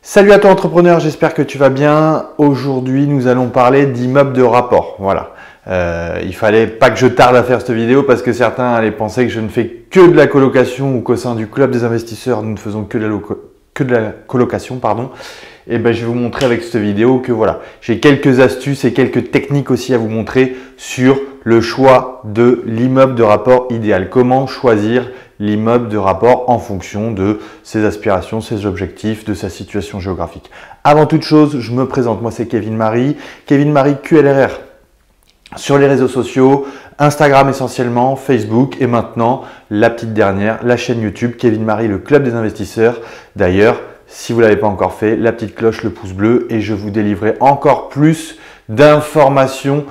Salut à toi entrepreneur, j'espère que tu vas bien. Aujourd'hui, nous allons parler d'immeubles de rapport. Voilà. Il fallait pas que je tarde à faire cette vidéo parce que certains allaient penser que je ne fais que de la colocation ou qu'au sein du club des investisseurs, nous ne faisons que de la colocation, pardon. Et ben, je vais vous montrer avec cette vidéo que voilà, j'ai quelques astuces et quelques techniques aussi à vous montrer sur le choix de l'immeuble de rapport idéal. Comment choisir l'immeuble de rapport en fonction de ses aspirations, ses objectifs, de sa situation géographique. Avant toute chose, je me présente. Moi, c'est Kevin Marie. Kevin Marie QLRR sur les réseaux sociaux, Instagram essentiellement, Facebook et maintenant, la petite dernière, la chaîne YouTube Kevin Marie, le club des investisseurs. D'ailleurs, si vous ne l'avez pas encore fait, la petite cloche, le pouce bleu et je vous délivrerai encore plus d'informations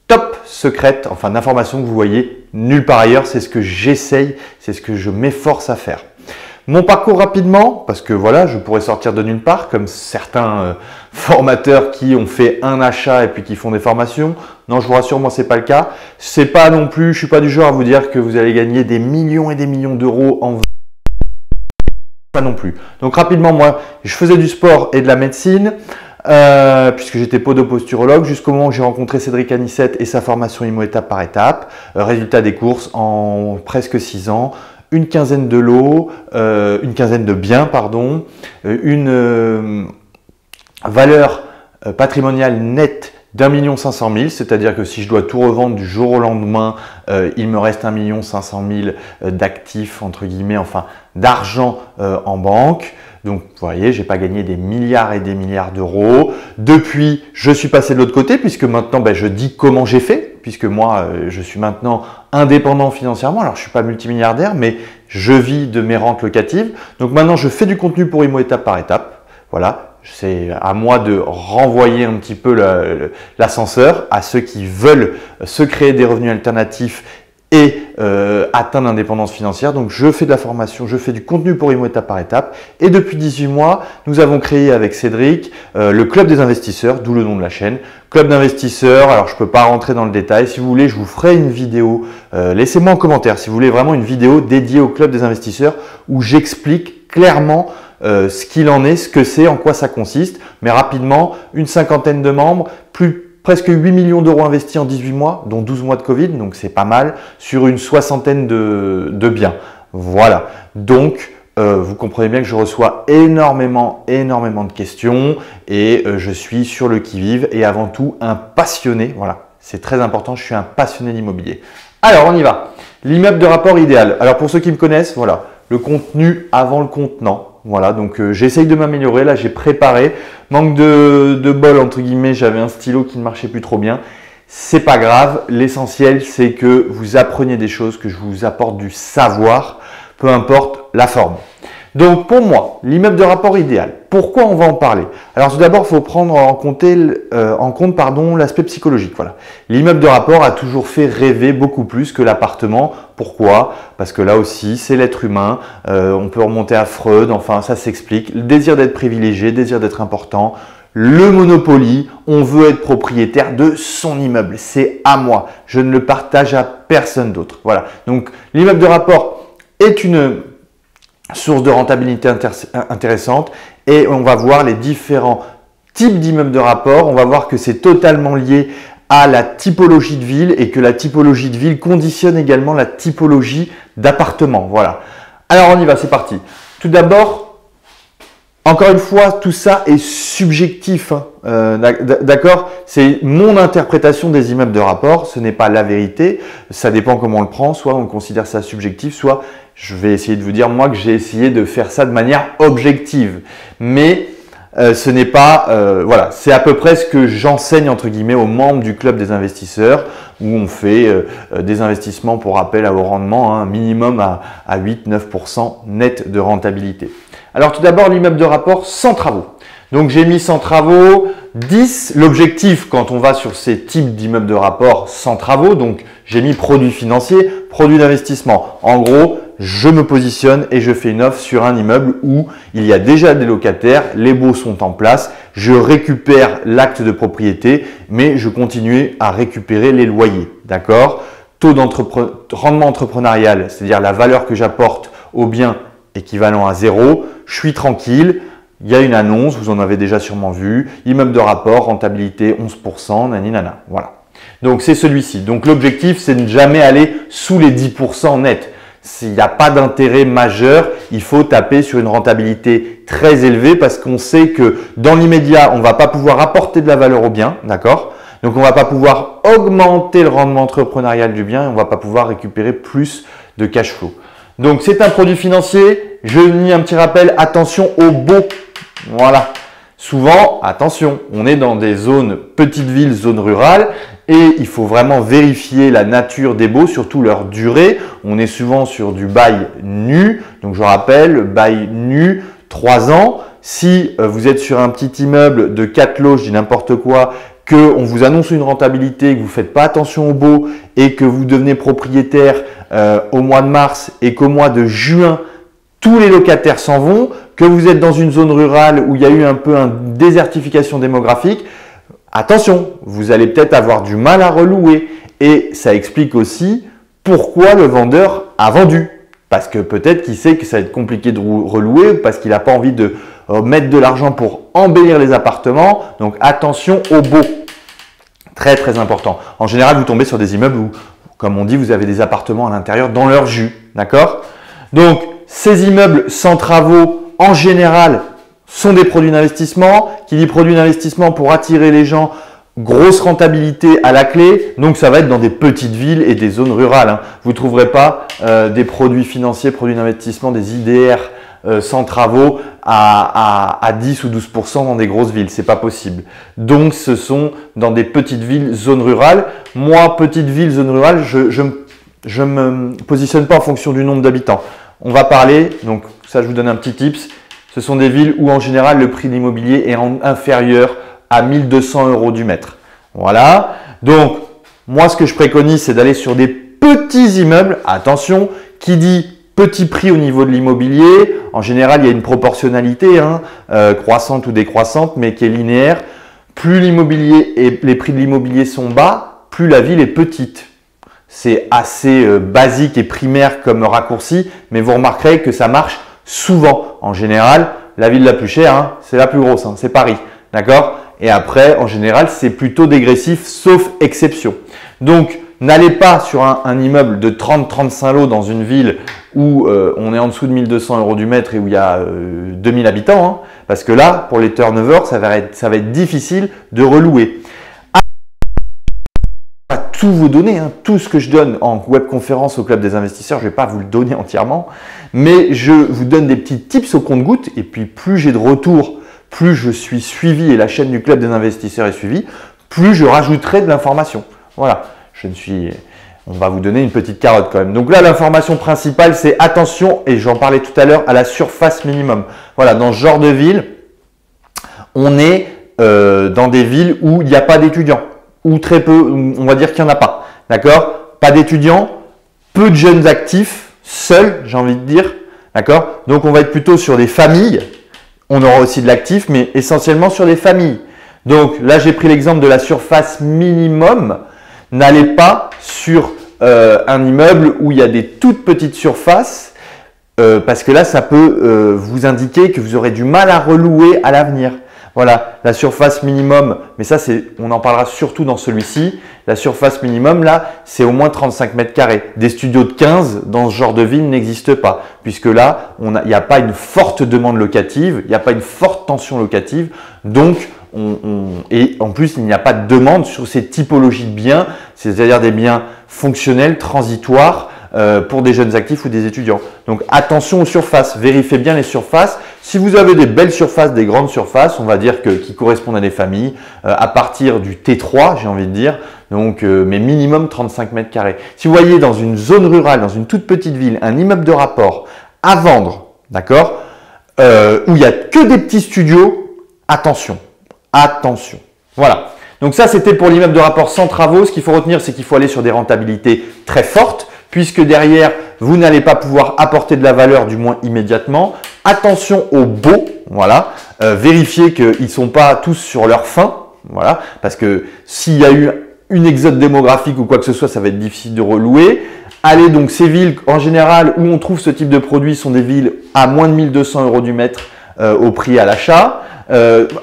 top secrètes, enfin d'informations que vous voyez nulle part ailleurs. C'est ce que j'essaye, c'est ce que je m'efforce à faire. Mon parcours rapidement, parce que voilà, je pourrais sortir de nulle part, comme certains formateurs qui ont fait un achat et puis qui font des formations. Non, je vous rassure, moi, c'est pas le cas. C'est pas non plus, je suis pas du genre à vous dire que vous allez gagner des millions et des millions d'euros en pas non plus. Donc rapidement, moi, je faisais du sport et de la médecine. Puisque j'étais podoposturologue jusqu'au moment où j'ai rencontré Cédric Anissette et sa formation IMO étape par étape. Résultat des courses en presque 6 ans, une quinzaine de lots, une quinzaine de biens, pardon, une valeur patrimoniale nette d'1 500 000, c'est-à-dire que si je dois tout revendre du jour au lendemain, il me reste 1 500 000 d'actifs, entre guillemets, enfin d'argent en banque. Donc, vous voyez, j'ai pas gagné des milliards et des milliards d'euros. Depuis, je suis passé de l'autre côté puisque maintenant, je dis comment j'ai fait, puisque moi, je suis maintenant indépendant financièrement. Alors, je suis pas multimilliardaire, mais je vis de mes rentes locatives. Donc, maintenant, je fais du contenu pour IMO étape par étape. Voilà. C'est à moi de renvoyer un petit peu l'ascenseur à ceux qui veulent se créer des revenus alternatifs et atteindre l'indépendance financière. Donc, je fais de la formation, je fais du contenu pour IMO étape par étape. Et depuis 18 mois, nous avons créé avec Cédric le club des investisseurs, d'où le nom de la chaîne. Club d'investisseurs, alors je ne peux pas rentrer dans le détail. Si vous voulez, je vous ferai une vidéo. Laissez-moi en commentaire si vous voulez vraiment une vidéo dédiée au club des investisseurs où j'explique clairement ce qu'il en est, ce que c'est, en quoi ça consiste. Mais rapidement, une cinquantaine de membres, presque 8 millions d'euros investis en 18 mois, dont 12 mois de Covid, donc c'est pas mal, sur une soixantaine de biens. Voilà. Donc, vous comprenez bien que je reçois énormément de questions et je suis sur le qui-vive et avant tout un passionné. Voilà, c'est très important, je suis un passionné d'immobilier. Alors, on y va. L'immeuble de rapport idéal. Alors, pour ceux qui me connaissent, voilà, le contenu avant le contenant. Voilà, donc j'essaye de m'améliorer. Là, j'ai préparé. Manque de bol, entre guillemets, j'avais un stylo qui ne marchait plus trop bien. C'est pas grave. L'essentiel, c'est que vous appreniez des choses, que je vous apporte du savoir, peu importe la forme. Donc, pour moi, l'immeuble de rapport idéal. Pourquoi on va en parler? Alors, tout d'abord, il faut prendre en compte l'aspect psychologique. Voilà. L'immeuble de rapport a toujours fait rêver beaucoup plus que l'appartement. Pourquoi? Parce que là aussi, c'est l'être humain. On peut remonter à Freud. Enfin, ça s'explique. Le désir d'être privilégié, le désir d'être important. Le Monopoly, on veut être propriétaire de son immeuble. C'est à moi. Je ne le partage à personne d'autre. Voilà. Donc, l'immeuble de rapport est une source de rentabilité intéressante et on va voir les différents types d'immeubles de rapport. On va voir que c'est totalement lié à la typologie de ville et que la typologie de ville conditionne également la typologie d'appartement. Voilà. Alors on y va, c'est parti. Tout d'abord, encore une fois, tout ça est subjectif. D'accord? C'est mon interprétation des immeubles de rapport. Ce n'est pas la vérité. Ça dépend comment on le prend. Soit on considère ça subjectif, soit je vais essayer de vous dire moi que j'ai essayé de faire ça de manière objective. Mais ce n'est pas, voilà, c'est à peu près ce que j'enseigne entre guillemets aux membres du club des investisseurs où on fait des investissements pour rappel à haut rendement, un minimum à 8-9% net de rentabilité. Alors tout d'abord, l'immeuble de rapport sans travaux. Donc j'ai mis sans travaux 10. L'objectif quand on va sur ces types d'immeubles de rapport sans travaux, donc j'ai mis produits financiers, produits d'investissement. En gros, je me positionne et je fais une offre sur un immeuble où il y a déjà des locataires, les baux sont en place, je récupère l'acte de propriété, mais je continue à récupérer les loyers. D'accord? Taux rendement entrepreneurial, c'est-à-dire la valeur que j'apporte au bien équivalent à 0, je suis tranquille. il y a une annonce, vous en avez déjà sûrement vu, immeuble de rapport, rentabilité 11%, nani. Voilà. Donc c'est celui-ci. Donc l'objectif, c'est de ne jamais aller sous les 10% net. S'il n'y a pas d'intérêt majeur, il faut taper sur une rentabilité très élevée parce qu'on sait que dans l'immédiat, on ne va pas pouvoir apporter de la valeur au bien, d'accord? Donc on ne va pas pouvoir augmenter le rendement entrepreneurial du bien et on ne va pas pouvoir récupérer plus de cash flow. Donc c'est un produit financier. Je mets un petit rappel, attention au beau. Voilà. Souvent, attention, on est dans des zones petites villes, zones rurales et il faut vraiment vérifier la nature des baux, surtout leur durée. On est souvent sur du bail nu. Donc je rappelle, bail nu, 3 ans. Si vous êtes sur un petit immeuble de 4 lots, je dis n'importe quoi, qu'on vous annonce une rentabilité, que vous ne faites pas attention au baux et que vous devenez propriétaire au mois de mars et qu'au mois de juin, tous les locataires s'en vont, que vous êtes dans une zone rurale où il y a eu un peu une désertification démographique, attention, vous allez peut-être avoir du mal à relouer. Et ça explique aussi pourquoi le vendeur a vendu. Parce que peut-être qu'il sait que ça va être compliqué de relouer, parce qu'il n'a pas envie de mettre de l'argent pour embellir les appartements. Donc attention au beau. Très très important. En général, vous tombez sur des immeubles où, comme on dit, vous avez des appartements à l'intérieur dans leur jus. D'accord? Donc ces immeubles sans travaux, en général, sont des produits d'investissement. Qui dit produits d'investissement pour attirer les gens, grosse rentabilité à la clé. Donc ça va être dans des petites villes et des zones rurales. Hein. Vous ne trouverez pas des produits financiers, produits d'investissement, des IDR sans travaux à 10 ou 12% dans des grosses villes. C'est pas possible. Donc ce sont dans des petites villes, zones rurales. Moi, petite ville, zone rurale, je me positionne pas en fonction du nombre d'habitants. On va parler, donc ça je vous donne un petit tips, ce sont des villes où en général le prix de l'immobilier est inférieur à 1200 € du mètre. Voilà, donc moi ce que je préconise c'est d'aller sur des petits immeubles, attention, qui dit petit prix au niveau de l'immobilier, en général il y a une proportionnalité croissante ou décroissante mais qui est linéaire, plus l'immobilier et les prix de l'immobilier sont bas, plus la ville est petite. C'est assez basique et primaire comme raccourci, mais vous remarquerez que ça marche souvent. En général, la ville la plus chère, c'est la plus grosse, c'est Paris. D'accord? Et après, en général, c'est plutôt dégressif, sauf exception. Donc, n'allez pas sur un immeuble de 30-35 lots dans une ville où on est en dessous de 1200 € du mètre et où il y a 2000 habitants, parce que là, pour les turnovers, ça va être difficile de relouer. Tout vous donner, tout ce que je donne en webconférence au Club des investisseurs, je ne vais pas vous le donner entièrement, mais je vous donne des petits tips au compte-gouttes et puis plus j'ai de retours, plus je suis suivi et la chaîne du Club des investisseurs est suivie, plus je rajouterai de l'information. Voilà, on va vous donner une petite carotte quand même. Donc là, l'information principale, c'est attention, et j'en parlais tout à l'heure, à la surface minimum. Voilà, dans ce genre de ville, on est dans des villes où il n'y a pas d'étudiants. Ou très peu, on va dire qu'il n'y en a pas. D'accord? Pas d'étudiants, peu de jeunes actifs, seuls, j'ai envie de dire. D'accord? Donc, on va être plutôt sur des familles. On aura aussi de l'actif, mais essentiellement sur des familles. Donc, là, j'ai pris l'exemple de la surface minimum. N'allez pas sur un immeuble où il y a des toutes petites surfaces, parce que là, ça peut vous indiquer que vous aurez du mal à relouer à l'avenir. Voilà, la surface minimum, mais ça, on en parlera surtout dans celui-ci. La surface minimum, là, c'est au moins 35 mètres carrés. Des studios de 15 dans ce genre de ville n'existent pas, puisque là, il n'y a pas une forte demande locative, il n'y a pas une forte tension locative. Donc, et en plus, il n'y a pas de demande sur ces typologies de biens, c'est-à-dire des biens fonctionnels, transitoires, pour des jeunes actifs ou des étudiants. Donc attention aux surfaces, vérifiez bien les surfaces. Si vous avez des belles surfaces, des grandes surfaces, on va dire qui correspondent à des familles, à partir du T3, j'ai envie de dire, donc mais minimum 35 mètres carrés. Si vous voyez dans une zone rurale, dans une toute petite ville, un immeuble de rapport à vendre, d'accord, où il n'y a que des petits studios, attention, attention. Voilà. Donc ça, c'était pour l'immeuble de rapport sans travaux. Ce qu'il faut retenir, c'est qu'il faut aller sur des rentabilités très fortes, puisque derrière, vous n'allez pas pouvoir apporter de la valeur, du moins immédiatement. Attention aux baux, voilà. Vérifiez qu'ils ne sont pas tous sur leur fin, voilà. Parce que s'il y a eu une exode démographique ou quoi que ce soit, ça va être difficile de relouer. Allez donc, ces villes, en général, où on trouve ce type de produit sont des villes à moins de 1200 € du mètre au prix à l'achat.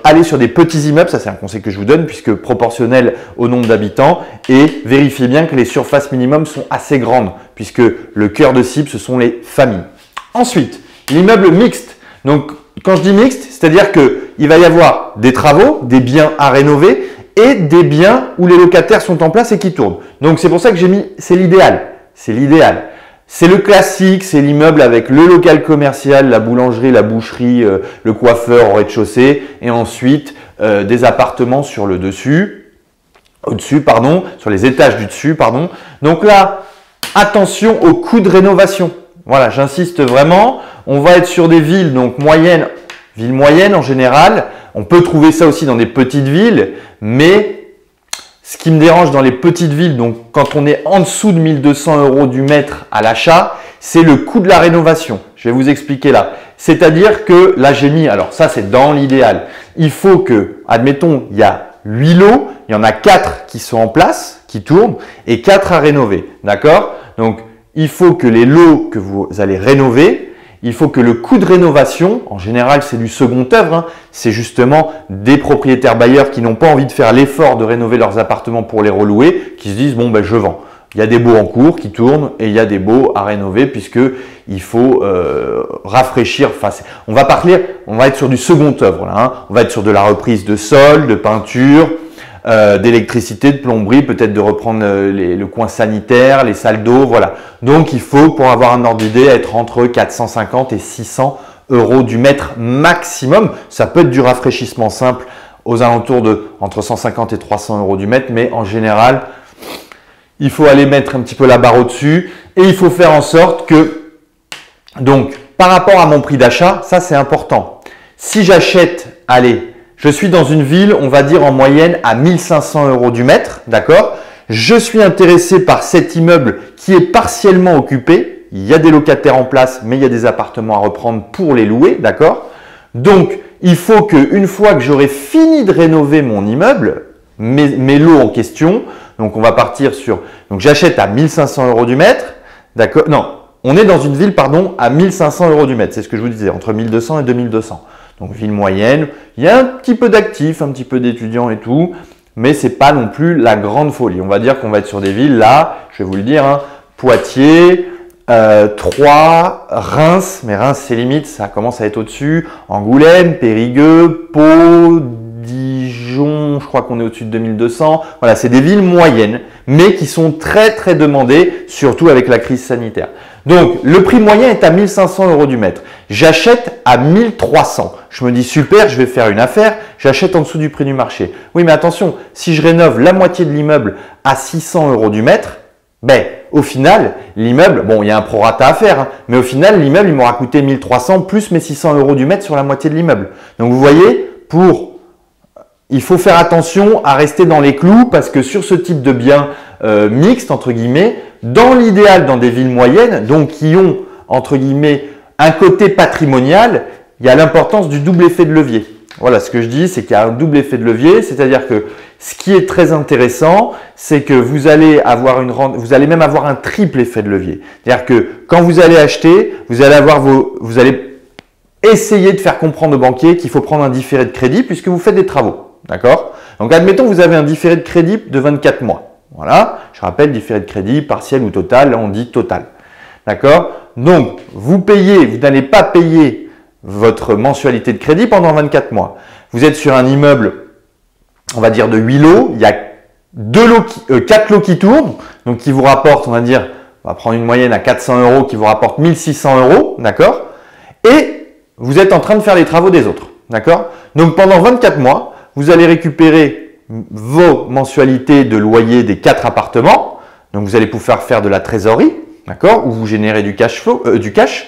Allez sur des petits immeubles, ça c'est un conseil que je vous donne puisque proportionnel au nombre d'habitants, et vérifiez bien que les surfaces minimum sont assez grandes puisque le cœur de cible ce sont les familles. Ensuite, l'immeuble mixte. Donc quand je dis mixte, c'est-à-dire qu'il va y avoir des travaux, des biens à rénover et des biens où les locataires sont en place et qui tournent. Donc c'est pour ça que j'ai mis, c'est l'idéal. C'est l'idéal. C'est le classique, c'est l'immeuble avec le local commercial, la boulangerie, la boucherie, le coiffeur au rez-de-chaussée et ensuite des appartements sur le dessus, au-dessus, pardon, sur les étages du dessus, pardon. Donc là, attention aux coûts de rénovation. Voilà, j'insiste vraiment. On va être sur des villes donc moyennes, villes moyennes en général. On peut trouver ça aussi dans des petites villes, mais ce qui me dérange dans les petites villes, donc quand on est en dessous de 1 200 € du mètre à l'achat, c'est le coût de la rénovation. Je vais vous expliquer là. C'est-à-dire que là, j'ai mis, alors ça c'est dans l'idéal, il faut que, admettons, il y a 8 lots, il y en a 4 qui sont en place, qui tournent, et 4 à rénover. D'accord? Donc, il faut que les lots que vous allez rénover, il faut que le coût de rénovation, en général c'est du second œuvre, hein, c'est justement des propriétaires bailleurs qui n'ont pas envie de faire l'effort de rénover leurs appartements pour les relouer, qui se disent bon ben je vends. Il y a des baux en cours qui tournent et il y a des baux à rénover puisque il faut rafraîchir. Enfin, on va être sur du second œuvre là, hein. On va être sur de la reprise de sol, de peinture, d'électricité, de plomberie, peut-être de reprendre le coin sanitaire, les salles d'eau, voilà. Donc il faut, pour avoir un ordre d'idée, être entre 450 et 600 € du mètre maximum. Ça peut être du rafraîchissement simple aux alentours de entre 150 et 300 € du mètre, mais en général, il faut aller mettre un petit peu la barre au-dessus et il faut faire en sorte que, donc par rapport à mon prix d'achat, ça c'est important. Si j'achète, allez, je suis dans une ville, on va dire en moyenne à 1 500 € du mètre, d'accord? Je suis intéressé par cet immeuble qui est partiellement occupé. Il y a des locataires en place, mais il y a des appartements à reprendre pour les louer, d'accord? Donc, il faut qu'une fois que j'aurai fini de rénover mon immeuble, mes lots en question, donc on va partir sur, donc j'achète à 1 500 € du mètre, d'accord? Non, on est dans une ville, pardon, à 1 500 € du mètre, c'est ce que je vous disais, entre 1 200 et 2 200. Donc ville moyenne, il y a un petit peu d'actifs, un petit peu d'étudiants et tout, mais c'est pas non plus la grande folie. On va dire qu'on va être sur des villes là, je vais vous le dire, hein, Poitiers, Troyes, Reims, mais Reims c'est limite, ça commence à être au-dessus, Angoulême, Périgueux, Pau, Dijon, je crois qu'on est au-dessus de 2200. Voilà, c'est des villes moyennes, mais qui sont très très demandées, surtout avec la crise sanitaire. Donc, le prix moyen est à 1 500 € du mètre. J'achète à 1 300. Je me dis super, je vais faire une affaire, j'achète en dessous du prix du marché. Oui, mais attention, si je rénove la moitié de l'immeuble à 600 € du mètre, ben, au final, l'immeuble, bon, il y a un prorata à faire, hein, mais au final, l'immeuble, il m'aura coûté 1 300 plus mes 600 € du mètre sur la moitié de l'immeuble. Donc, vous voyez, il faut faire attention à rester dans les clous parce que sur ce type de biens mixtes, entre guillemets, dans l'idéal, dans des villes moyennes, donc qui ont, entre guillemets, un côté patrimonial, il y a l'importance du double effet de levier. Voilà, ce que je dis, c'est qu'il y a un double effet de levier, c'est-à-dire que ce qui est très intéressant, c'est que vous allez avoir vous allez même avoir un triple effet de levier. C'est-à-dire que quand vous allez acheter, vous allez essayer de faire comprendre aux banquiers qu'il faut prendre un différé de crédit puisque vous faites des travaux. D'accord? Donc, admettons, vous avez un différé de crédit de 24 mois. Voilà. Je rappelle, différé de crédit, partiel ou total. Là, on dit total. D'accord? Donc, vous n'allez pas payer votre mensualité de crédit pendant 24 mois. Vous êtes sur un immeuble, on va dire de 8 lots. Il y a 4 lots qui tournent. Donc, qui vous rapportent, on va dire, on va prendre une moyenne à 400 € qui vous rapporte 1 600 €. D'accord? Et vous êtes en train de faire les travaux des autres. D'accord? Donc, pendant 24 mois, vous allez récupérer vos mensualités de loyer des 4 appartements. Donc, vous allez pouvoir faire de la trésorerie, d'accord, où vous générez du cash flow, du cash.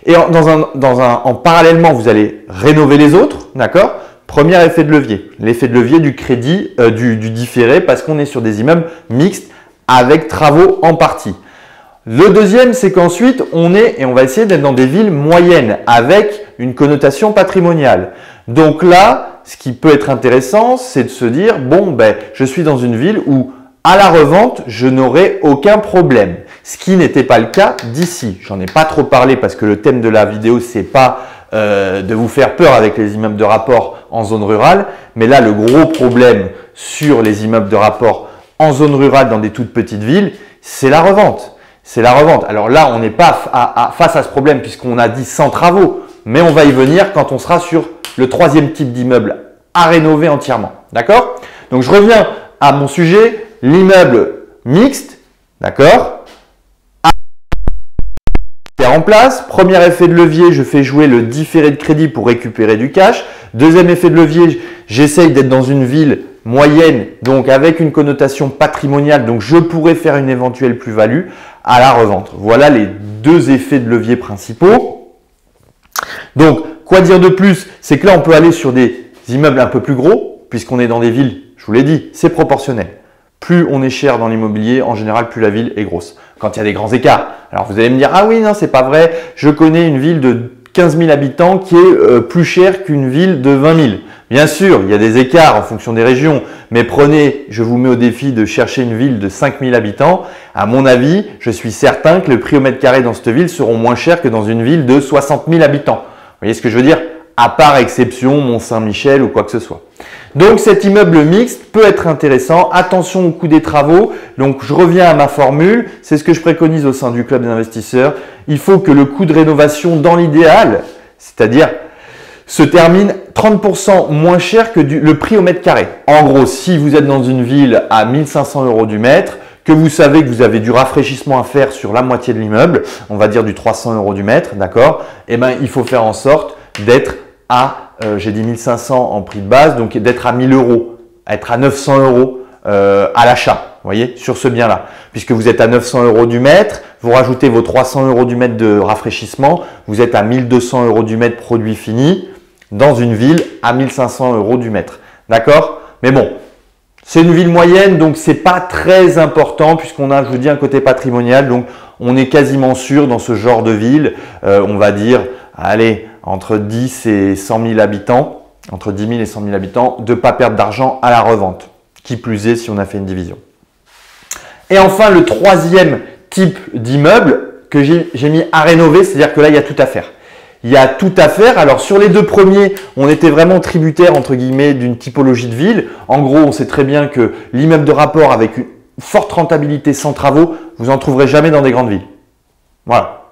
Et en parallèlement, vous allez rénover les autres, d'accord. Premier effet de levier, l'effet de levier du crédit, du différé, parce qu'on est sur des immeubles mixtes avec travaux en partie. Le deuxième, c'est qu'ensuite, on va essayer d'être dans des villes moyennes avec une connotation patrimoniale. Donc là, ce qui peut être intéressant, c'est de se dire, bon, ben, je suis dans une ville où, à la revente, je n'aurai aucun problème. Ce qui n'était pas le cas d'ici. J'en ai pas trop parlé parce que le thème de la vidéo, c'est pas de vous faire peur avec les immeubles de rapport en zone rurale. Mais là, le gros problème sur les immeubles de rapport en zone rurale dans des toutes petites villes, c'est la revente. C'est la revente. Alors là, on n'est pas face à ce problème puisqu'on a dit sans travaux, mais on va y venir quand on sera sur le troisième type d'immeuble à rénover entièrement. D'accord? Donc, je reviens à mon sujet, l'immeuble mixte. D'accord? En place. Premier effet de levier, je fais jouer le différé de crédit pour récupérer du cash. Deuxième effet de levier, j'essaye d'être dans une ville moyenne, donc avec une connotation patrimoniale, donc je pourrais faire une éventuelle plus-value à la revente. Voilà les deux effets de levier principaux. Donc, quoi dire de plus? C'est que là, on peut aller sur des immeubles un peu plus gros, puisqu'on est dans des villes, je vous l'ai dit, c'est proportionnel. Plus on est cher dans l'immobilier, en général, plus la ville est grosse. Quand il y a des grands écarts. Alors, vous allez me dire, ah oui, non, c'est pas vrai. Je connais une ville de 15 000 habitants qui est plus chère qu'une ville de 20 000. Bien sûr, il y a des écarts en fonction des régions. Mais prenez, je vous mets au défi de chercher une ville de 5 000 habitants. À mon avis, je suis certain que le prix au mètre carré dans cette ville seront moins chers que dans une ville de 60 000 habitants. Vous voyez ce que je veux dire? À part exception, Mont-Saint-Michel ou quoi que ce soit. Donc, cet immeuble mixte peut être intéressant. Attention au coût des travaux. Donc, je reviens à ma formule. C'est ce que je préconise au sein du club des investisseurs. Il faut que le coût de rénovation dans l'idéal, c'est-à-dire se termine 30% moins cher que le prix au mètre carré. En gros, si vous êtes dans une ville à 1 500 € du mètre, que vous savez que vous avez du rafraîchissement à faire sur la moitié de l'immeuble, on va dire du 300 € du mètre, d'accord? Eh bien, il faut faire en sorte d'être à, j'ai dit 1500 en prix de base, donc d'être à 1000 €, être à 900 € à l'achat, vous voyez, sur ce bien-là. Puisque vous êtes à 900 € du mètre, vous rajoutez vos 300 € du mètre de rafraîchissement, vous êtes à 1200 € du mètre produit fini dans une ville à 1500 € du mètre. D'accord? Mais bon, c'est une ville moyenne, donc c'est pas très important puisqu'on a, je vous dis, un côté patrimonial. Donc, on est quasiment sûr dans ce genre de ville, on va dire, allez, entre 10 et 100 000 habitants, entre 10 000 et 100 000 habitants, de ne pas perdre d'argent à la revente. Qui plus est si on a fait une division. Et enfin, le troisième type d'immeuble que j'ai mis à rénover, c'est-à-dire que là, il y a tout à faire. Il y a tout à faire. Alors, sur les deux premiers, on était vraiment tributaire, entre guillemets, d'une typologie de ville. En gros, on sait très bien que l'immeuble de rapport avec une forte rentabilité sans travaux, vous n'en trouverez jamais dans des grandes villes. Voilà.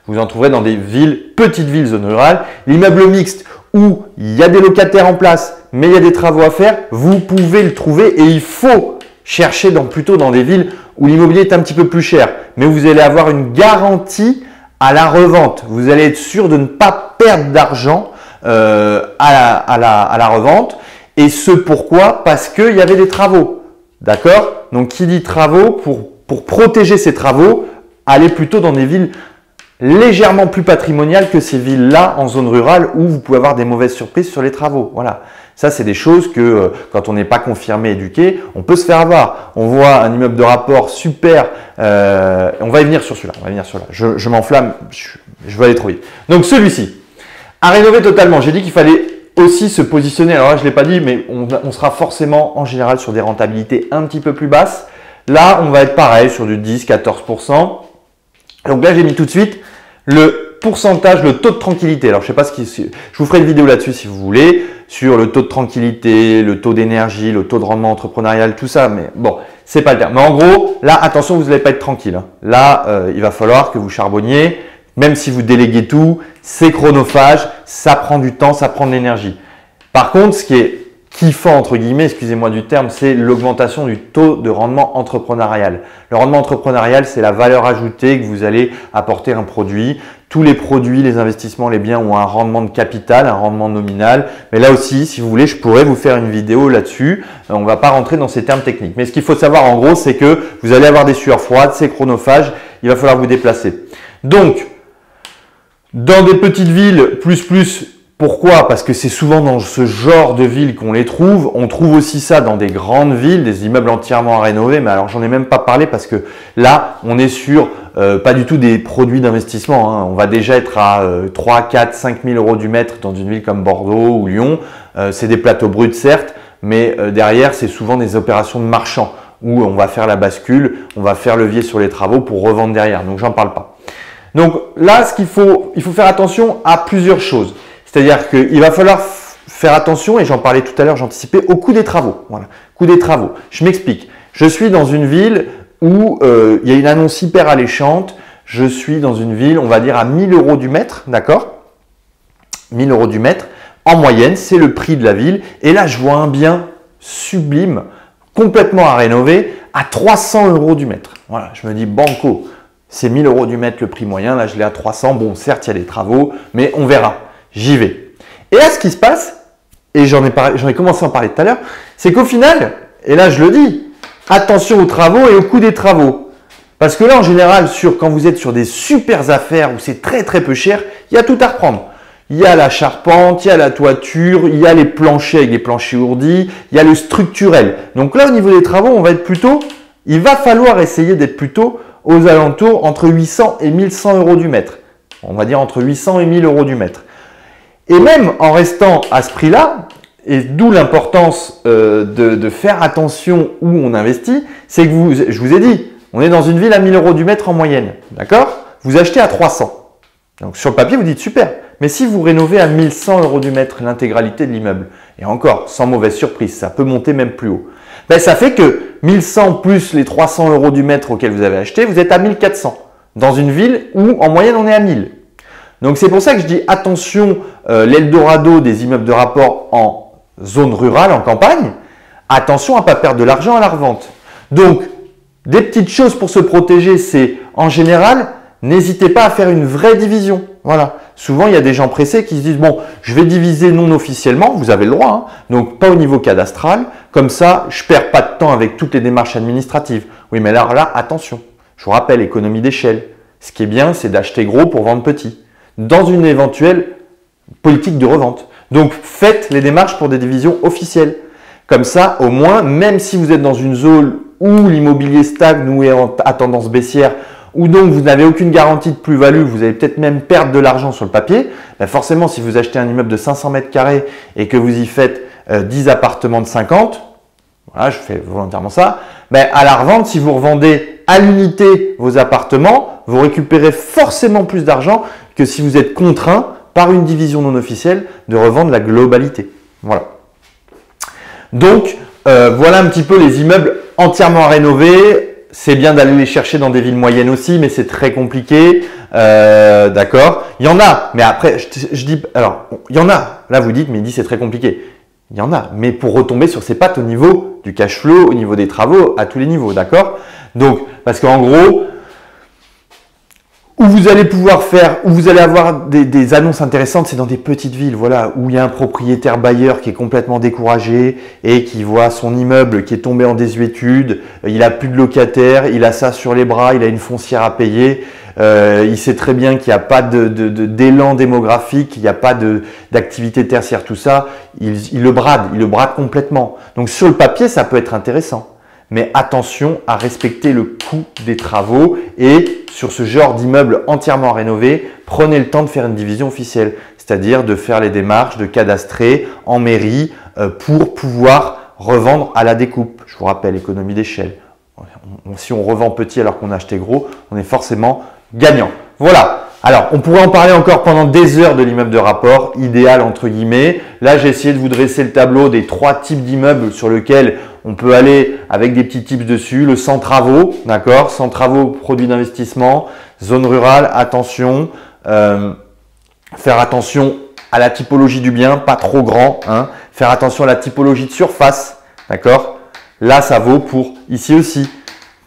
Vous en trouverez dans des villes, petites villes, zones rurales. L'immeuble mixte où il y a des locataires en place, mais il y a des travaux à faire, vous pouvez le trouver et il faut chercher plutôt dans des villes où l'immobilier est un petit peu plus cher. Mais vous allez avoir une garantie à la revente. Vous allez être sûr de ne pas perdre d'argent à la revente. Et ce pourquoi? Parce qu'il y avait des travaux. D'accord? Donc, qui dit travaux, pour protéger ces travaux, allez plutôt dans des villes légèrement plus patrimoniales que ces villes-là en zone rurale où vous pouvez avoir des mauvaises surprises sur les travaux. Voilà. Ça, c'est des choses que quand on n'est pas confirmé, éduqué, on peut se faire avoir. On voit un immeuble de rapport super. On va y venir sur celui-là. On va y venir sur là. Je m'enflamme. Je vais aller trop vite. Donc, celui-ci, à rénover totalement. J'ai dit qu'il fallait aussi se positionner. Alors là, je ne l'ai pas dit, mais on sera forcément en général sur des rentabilités un petit peu plus basses. Là, on va être pareil sur du 10-14%. Donc là, j'ai mis tout de suite le pourcentage, le taux de tranquillité. Alors, je sais pas je vous ferai une vidéo là-dessus si vous voulez, sur le taux de tranquillité, le taux d'énergie, le taux de rendement entrepreneurial, tout ça. Mais bon, c'est pas le terme. Mais en gros, là, attention, vous n'allez pas être tranquille. Hein. Là, il va falloir que vous charbonniez, même si vous déléguez tout, c'est chronophage, ça prend du temps, ça prend de l'énergie. Par contre, ce qui est kiffant, entre guillemets, excusez-moi du terme, c'est l'augmentation du taux de rendement entrepreneurial. Le rendement entrepreneurial, c'est la valeur ajoutée que vous allez apporter à un produit. Tous les produits, les investissements, les biens ont un rendement de capital, un rendement nominal. Mais là aussi, si vous voulez, je pourrais vous faire une vidéo là-dessus. On ne va pas rentrer dans ces termes techniques. Mais ce qu'il faut savoir en gros, c'est que vous allez avoir des sueurs froides, c'est chronophage, il va falloir vous déplacer. Donc, dans des petites villes, pourquoi? Parce que c'est souvent dans ce genre de ville qu'on les trouve. On trouve aussi ça dans des grandes villes, des immeubles entièrement à rénover. Mais alors, j'en ai même pas parlé parce que là, on est sur pas du tout des produits d'investissement. Hein. On va déjà être à 3, 4, 5 000 € du mètre dans une ville comme Bordeaux ou Lyon. C'est des plateaux bruts, certes, mais derrière, c'est souvent des opérations de marchands où on va faire la bascule, on va faire levier sur les travaux pour revendre derrière. Donc, j'en parle pas. Donc là, il faut faire attention à plusieurs choses. C'est-à-dire qu'il va falloir faire attention, et j'en parlais tout à l'heure, j'anticipais, au coût des travaux. Voilà, coût des travaux. Je m'explique. Je suis dans une ville où il y a une annonce hyper alléchante. Je suis dans une ville, on va dire à 1000 € du mètre, d'accord? 1000 € du mètre. En moyenne, c'est le prix de la ville. Et là, je vois un bien sublime, complètement à rénover, à 300 € du mètre. Voilà, je me dis, banco, c'est 1000 € du mètre le prix moyen. Là, je l'ai à 300. Bon, certes, il y a des travaux, mais on verra. J'y vais. Et là, ce qui se passe, et j'en ai commencé à en parler tout à l'heure, c'est qu'au final, et là, je le dis, attention aux travaux et au coût des travaux. Parce que là, en général, quand vous êtes sur des super affaires où c'est très très peu cher, il y a tout à reprendre. Il y a la charpente, il y a la toiture, il y a les planchers avec les planchers ourdis, il y a le structurel. Donc là, au niveau des travaux, il va falloir essayer d'être plutôt aux alentours entre 800 et 1100 € du mètre. On va dire entre 800 et 1000 € du mètre. Et même en restant à ce prix-là, et d'où l'importance de faire attention où on investit, c'est que je vous ai dit, on est dans une ville à 1000 € du mètre en moyenne, d'accord? Vous achetez à 300. Donc sur le papier, vous dites super. Mais si vous rénovez à 1100 € du mètre l'intégralité de l'immeuble, et encore, sans mauvaise surprise, ça peut monter même plus haut, ben, ça fait que 1100 plus les 300 € du mètre auquel vous avez acheté, vous êtes à 1400. Dans une ville où en moyenne on est à 1000. Donc c'est pour ça que je dis attention, l'Eldorado des immeubles de rapport en zone rurale, en campagne, attention à ne pas perdre de l'argent à la revente. Donc, des petites choses pour se protéger, c'est en général, n'hésitez pas à faire une vraie division. Voilà. Souvent, il y a des gens pressés qui se disent, bon, je vais diviser non officiellement, vous avez le droit, hein, donc pas au niveau cadastral, comme ça, je perds pas de temps avec toutes les démarches administratives. Oui, mais alors là, attention, je vous rappelle, économie d'échelle. Ce qui est bien, c'est d'acheter gros pour vendre petit, dans une éventuelle politique de revente. Donc, faites les démarches pour des divisions officielles. Comme ça, au moins, même si vous êtes dans une zone où l'immobilier stagne ou est à tendance baissière, ou donc vous n'avez aucune garantie de plus-value, vous allez peut-être même perdre de l'argent sur le papier, ben forcément, si vous achetez un immeuble de 500 mètres carrés et que vous y faites 10 appartements de 50, voilà, je fais volontairement ça, ben à la revente, si vous revendez à l'unité vos appartements, vous récupérez forcément plus d'argent que si vous êtes contraint par une division non officielle de revendre la globalité. Voilà. Donc, voilà un petit peu les immeubles entièrement à rénover. C'est bien d'aller les chercher dans des villes moyennes aussi, mais c'est très compliqué. D'accord. Il y en a, mais après, je dis, alors, il y en a. Là, vous dites, mais il dit c'est très compliqué. Il y en a, mais pour retomber sur ses pattes au niveau du cash flow, au niveau des travaux, à tous les niveaux, d'accord? Donc, parce qu'en gros, où vous allez pouvoir faire, où vous allez avoir des annonces intéressantes, c'est dans des petites villes, voilà, où il y a un propriétaire bailleur qui est complètement découragé et qui voit son immeuble qui est tombé en désuétude, il a plus de locataires, il a ça sur les bras, il a une foncière à payer, il sait très bien qu'il n'y a pas d'élan démographique, il n'y a pas d'activité tertiaire, tout ça, il le brade complètement. Donc sur le papier, ça peut être intéressant. Mais attention à respecter le coût des travaux et sur ce genre d'immeuble entièrement rénové, prenez le temps de faire une division officielle, c'est-à-dire de faire les démarches, de cadastrer en mairie pour pouvoir revendre à la découpe. Je vous rappelle, économie d'échelle. Si on revend petit alors qu'on a acheté gros, on est forcément gagnant. Voilà. Alors, on pourrait en parler encore pendant des heures de l'immeuble de rapport, idéal entre guillemets. Là, j'ai essayé de vous dresser le tableau des 3 types d'immeubles sur lesquels on peut aller avec des petits tips dessus. Le sans travaux, d'accord, sans travaux, produits d'investissement, zone rurale, attention, faire attention à la typologie du bien, pas trop grand, hein. Faire attention à la typologie de surface, d'accord. Là, ça vaut pour ici aussi.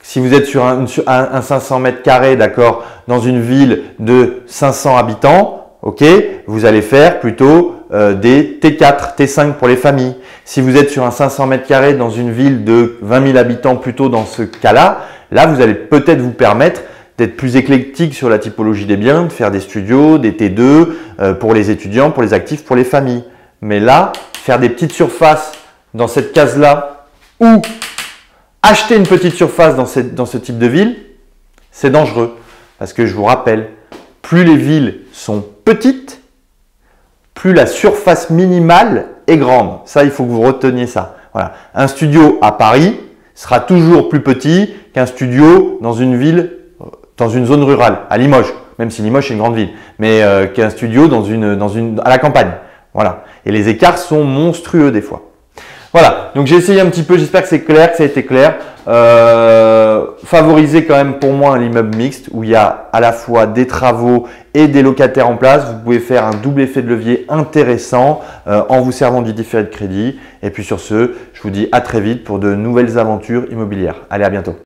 Si vous êtes sur un 500 mètres carrés, d'accord, dans une ville de 500 habitants, ok, vous allez faire plutôt des T4, T5 pour les familles. Si vous êtes sur un 500 mètres carrés dans une ville de 20 000 habitants, plutôt dans ce cas-là, là, vous allez peut-être vous permettre d'être plus éclectique sur la typologie des biens, de faire des studios, des T2 pour les étudiants, pour les actifs, pour les familles. Mais là, faire des petites surfaces dans cette case-là ou acheter une petite surface dans ce type de ville, c'est dangereux. Parce que je vous rappelle, plus les villes sont petites, plus la surface minimale est grande. Ça, il faut que vous reteniez ça. Voilà. Un studio à Paris sera toujours plus petit qu'un studio dans une ville, dans une zone rurale, à Limoges. même si Limoges c'est une grande ville, mais qu'un studio à la campagne. Voilà. Et les écarts sont monstrueux des fois. Voilà, donc j'ai essayé un petit peu, j'espère que c'est clair, que ça a été clair. Favoriser quand même pour moi un immeuble mixte où il y a à la fois des travaux et des locataires en place. Vous pouvez faire un double effet de levier intéressant en vous servant du différé de crédit. Et puis sur ce, je vous dis à très vite pour de nouvelles aventures immobilières. Allez, à bientôt.